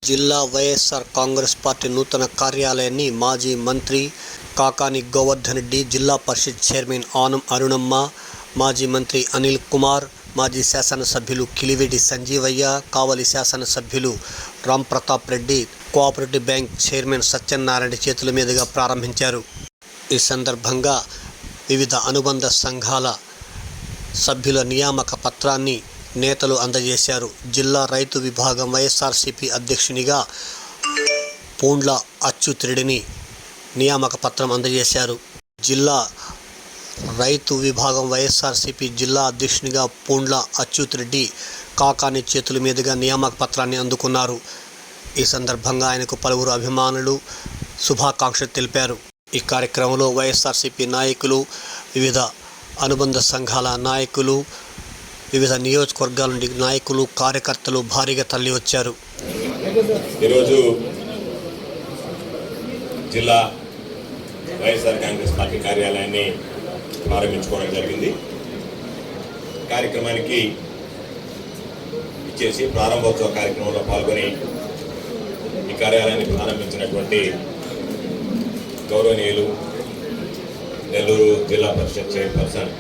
జిల్లా వైఎస్ఆర్ కాంగ్రెస్ పార్టీ నూతన కార్యాలయాన్ని మాజీ మంత్రి కాకాని గోవర్ధన్ రెడ్డి, జిల్లా పరిషత్ చైర్మన్ ఆనం అరుణమ్మ, మాజీ మంత్రి అనిల్ కుమార్, మాజీ శాసనసభ్యులు కిలివేటి సంజీవయ్య, కావలి శాసనసభ్యులు Ram Pratap Reddy, cooperative bank chairman Satyanarayana చేతుల మీదుగా ప్రారంభించారు. ఈ సందర్భంగా వివిధ అనుబంధ సంఘాల సభ్యుల నియామక పత్రాన్ని నేతలు అందజేశారు. జిల్లా రైతు విభాగం వైఎస్ఆర్సీపీ అధ్యక్షునిగా పూండ్ల అచ్యుతరెడ్డిని నియామక పత్రం అందజేశారు. జిల్లా రైతు విభాగం వైఎస్ఆర్సీపీ జిల్లా అధ్యక్షునిగా పూండ్ల అచ్యుతరెడ్డి కాకాని చేతుల మీదుగా నియామక పత్రాన్ని అందుకున్నారు. ఈ సందర్భంగా ఆయనకు పలువురు అభిమానులు శుభాకాంక్షలు తెలిపారు. ఈ కార్యక్రమంలో వైఎస్ఆర్సీపీ నాయకులు, వివిధ అనుబంధ సంఘాల నాయకులు, వివిధ నియోజకవర్గాల నుండి నాయకులు, కార్యకర్తలు భారీగా తరలి వచ్చారు. ఈరోజు జిల్లా వైఎస్ఆర్ కాంగ్రెస్ పార్టీ కార్యాలయాన్ని ప్రారంభించుకోవడం జరిగింది. కార్యక్రమానికి ఇచ్చేసి ప్రారంభోత్సవ కార్యక్రమంలో పాల్గొని ఈ కార్యాలయాన్ని ప్రారంభించినటువంటి గౌరవనీయులు నెల్లూరు జిల్లా పరిషత్ చైర్పర్సన్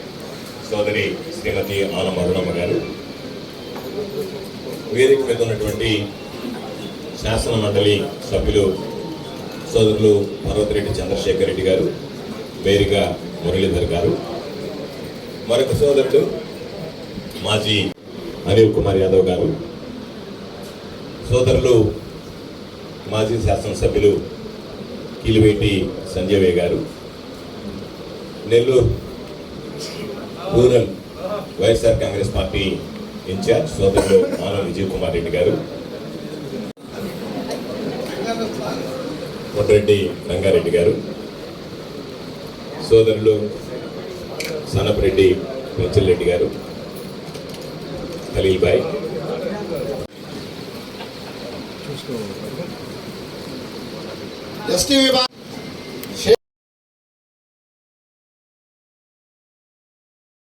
సోదరి శ్రీమతి ఆనం అరుణమ్మ గారు, వేదిక మీద ఉన్నటువంటి శాసన మండలి సభ్యులు సోదరులు పర్వతిరెడ్డి చంద్రశేఖర్ రెడ్డి గారు, బేరిగా మురళీధర్ గారు, మరొక సోదరుడు మాజీ అనిల్ కుమార్ యాదవ్ గారు, సోదరులు మాజీ శాసనసభ్యులు కిలివేటి సంజయ్ గారు, నెల్లూరు రూరల్ వైఎస్ఆర్ కాంగ్రెస్ పార్టీ ఇన్ఛార్జ్ సోదరులు ఆనం విజయ్ కుమార్ రెడ్డి గారు, కొట్రెడ్డి రంగారెడ్డి గారు, సోదరులు సనపరెడ్డి పెంచల్రెడ్డి గారు, ఖలీల్ భాయ్,